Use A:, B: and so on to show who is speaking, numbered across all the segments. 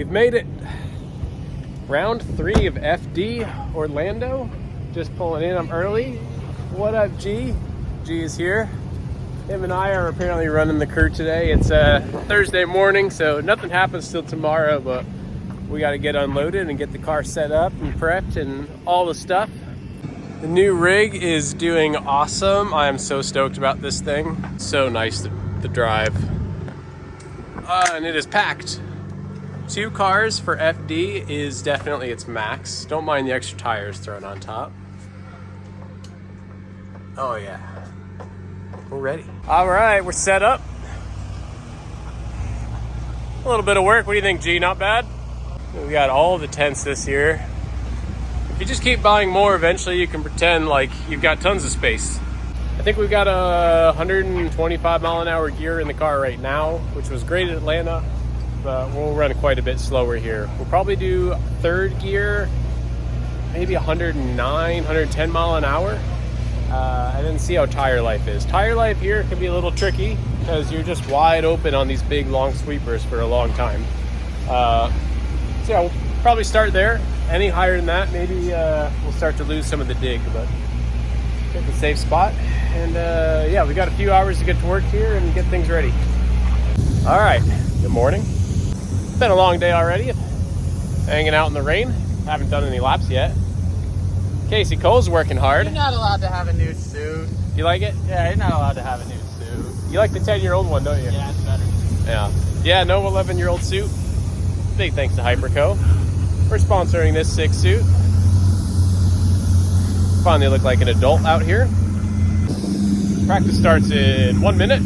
A: We've made it. Round 3 of FD Orlando. Just pulling in. I'm early. What up, G? G is here. Him and I are apparently running the crew today. It's Thursday morning, so nothing happens till tomorrow, but we got to get unloaded and get the car set up and prepped and all the stuff. The new rig is doing awesome. I am so stoked about this thing. So nice to drive. And it is packed. 2 cars for FD is definitely its max. Don't mind the extra tires thrown on top. Oh yeah, we're ready. All right, we're set up. A little bit of work. What do you think, G? Not bad? We got all the tents this year. If you just keep buying more, eventually you can pretend like you've got tons of space. I think we've got a 125 mile an hour gear in the car right now, which was great at Atlanta. But we'll run quite a bit slower here. We'll probably do 3rd gear, maybe 109, 110 mile an hour. And then see how tire life is. Tire life here can be a little tricky because you're just wide open on these big long sweepers for a long time. So yeah, we'll probably start there. Any higher than that, maybe we'll start to lose some of the dig, but get the safe spot. And yeah, we got a few hours to get to work here and get things ready. All right, good morning. It's been a long day already, hanging out in the rain. Haven't done any laps yet. Casey Cole's working hard.
B: You're not allowed to have a new suit.
A: You like it?
B: Yeah, you're not allowed to have a new suit.
A: You like the 10-year-old one, don't you?
B: Yeah, it's better.
A: Yeah. Yeah, no 11-year-old suit. Big thanks to Hyperco for sponsoring this sick suit. Finally look like an adult out here. Practice starts in 1 minute.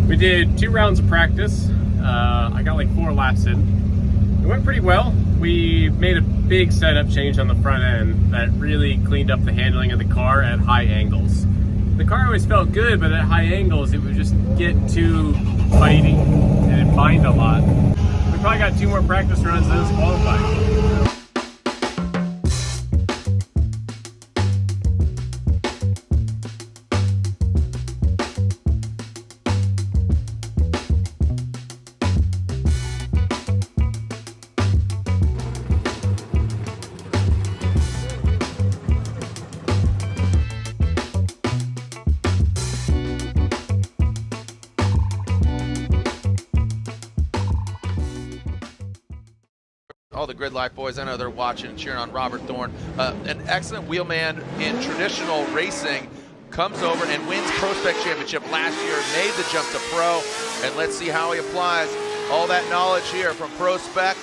A: We did 2 rounds of practice. I got like 4 laps in. It went pretty well. We made a big setup change on the front end that really cleaned up the handling of the car at high angles. The car always felt good, but at high angles it would just get too bitey and it'd bind a lot. We probably got 2 more practice runs and it's qualifying.
C: All the Grid Life boys, I know they're watching and cheering on Robert Thorn. An excellent wheelman in traditional racing, comes over and wins Pro Spec Championship last year, made the jump to Pro, and let's see how he applies all that knowledge here from Pro Spec.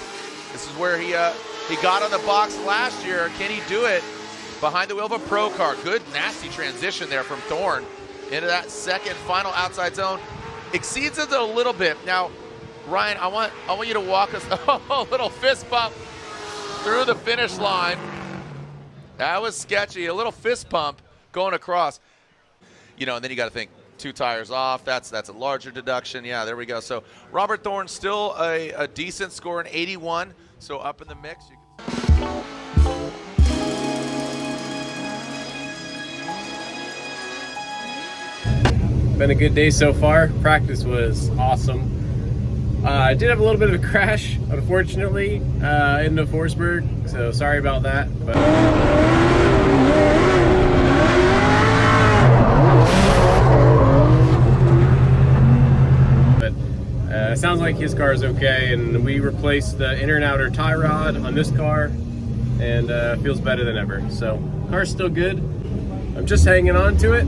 C: This is where he got on the box last year. Can he do it behind the wheel of a Pro car? Good, nasty transition there from Thorn into that second final outside zone. Exceeds it a little bit. Now, Ryan, I want you to walk us a little fist bump through the finish line. That was sketchy. A little fist pump going across. You know, and then you got to think 2 tires off. That's a larger deduction. Yeah, there we go. So Robert Thorn still a decent score in 81. So up in the mix.
A: Been a good day so far. Practice was awesome. I did have a little bit of a crash, unfortunately, into Forsberg, so sorry about that. But it sounds like his car is okay, and we replaced the inner and outer tie rod on this car. and feels better than ever. So car's still good. I'm just hanging on to it,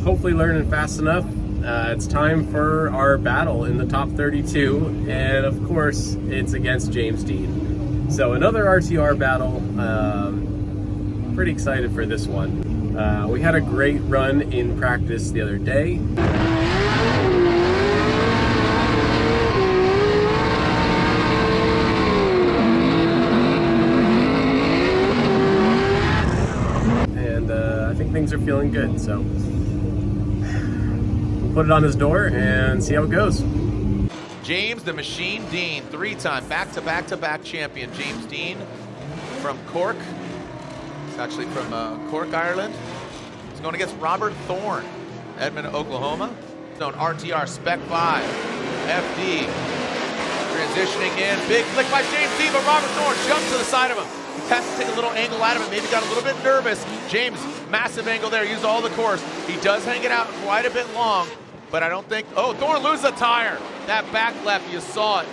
A: hopefully learning fast enough. It's time for our battle in the top 32, and of course it's against James Dean. So another RTR battle. Pretty excited for this one. We had a great run in practice the other day. And I think things are feeling good, so we'll put it on his door and see how it goes.
C: James the Machine Dean, 3-time back-to-back-to-back champion. James Dean from Cork. It's actually from Cork, Ireland. He's going against Robert Thorne, Edmond, Oklahoma. Known RTR Spec 5, FD. Transitioning in, big flick by James Dean, but Robert Thorne jumps to the side of him. He has to take a little angle out of it, maybe got a little bit nervous. James, massive angle there, used all the course. He does hang it out quite a bit long, but I don't think, oh, Thorne loses a tire. That back left, you saw it.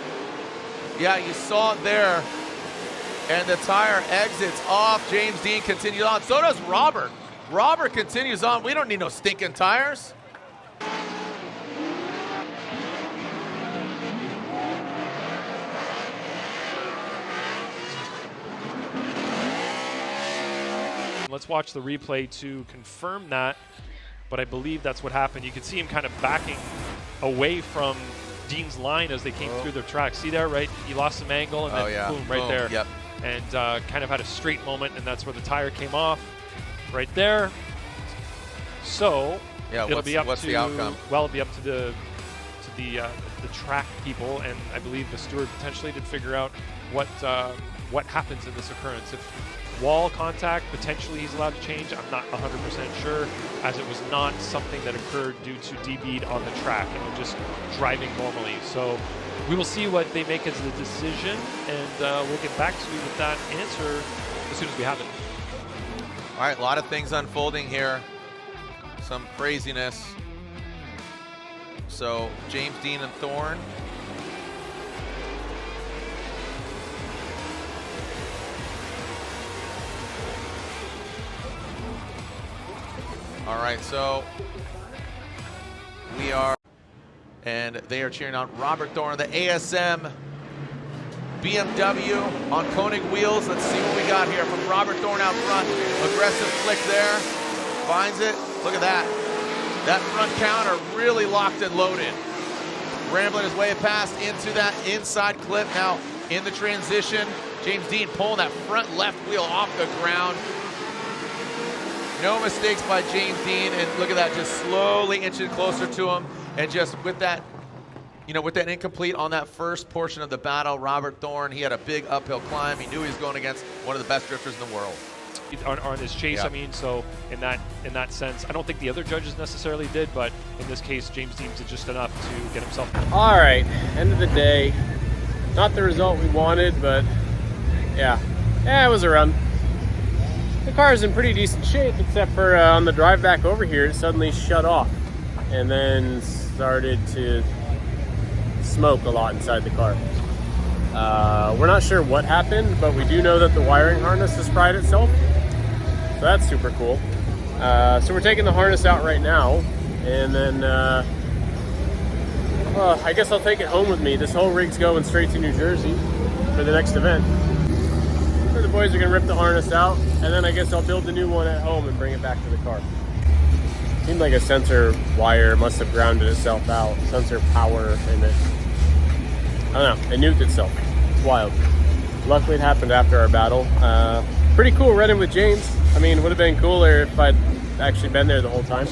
C: Yeah, you saw it there. And the tire exits off. James Dean continues on. So does Robert. Robert continues on. We don't need no stinking tires.
D: Let's watch the replay to confirm that, but I believe that's what happened. You can see him kind of backing away from Dean's line as they came through the track. See there, right? He lost some angle, and then boom, right there.
C: Yep.
D: And kind of had a straight moment, and that's where the tire came off, right there. So it'll be up
C: what's
D: to
C: the outcome?
D: Well, it'll be up to the track people, and I believe the steward potentially to figure out what happens in this occurrence. If wall contact, potentially he's allowed to change. I'm not 100% sure, as it was not something that occurred due to D-bead on the track and was just driving normally. So we will see what they make as the decision, and we'll get back to you with that answer as soon as we have it.
C: All right, a lot of things unfolding here. Some craziness. So James Dean and Thorne. All right, so we are, and they are cheering on Robert Thorne, the ASM BMW on Koenig wheels. Let's see what we got here from Robert Thorne out front. Aggressive flick there, finds it. Look at that. That front counter really locked and loaded. Rambling his way past into that inside clip. Now in the transition, James Dean pulling that front left wheel off the ground. No mistakes by James Dean, and look at that, just slowly inching closer to him, and just with that, with that incomplete on that first portion of the battle, Robert Thorne, he had a big uphill climb. He knew he was going against one of the best drifters in the world.
D: On his chase,
C: Yeah.
D: I mean, so in that sense, I don't think the other judges necessarily did, but in this case, James Dean did just enough to get himself.
A: All right, end of the day, not the result we wanted, but yeah, it was a run. The car is in pretty decent shape, except for on the drive back over here, it suddenly shut off and then started to smoke a lot inside the car. We're not sure what happened, but we do know that the wiring harness has fried itself, so that's super cool. So we're taking the harness out right now, and then I guess I'll take it home with me. This whole rig's going straight to New Jersey for the next event. So the boys are gonna rip the harness out, and then I guess I'll build the new one at home and bring it back to the car. Seemed like a sensor wire must have grounded itself out. Sensor power in it. I don't know, it nuked itself. It's wild. Luckily it happened after our battle. Pretty cool running with James. I mean, it would have been cooler if I'd actually been there the whole time.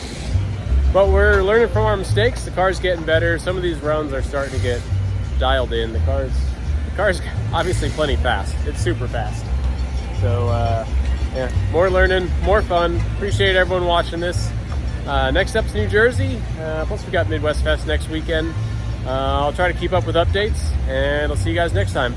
A: But we're learning from our mistakes. The car's getting better. Some of these runs are starting to get dialed in. The car's obviously plenty fast. It's super fast. So yeah, more learning, more fun. Appreciate everyone watching this. Next up's New Jersey. Plus we got Midwest Fest next weekend. I'll try to keep up with updates, and I'll see you guys next time.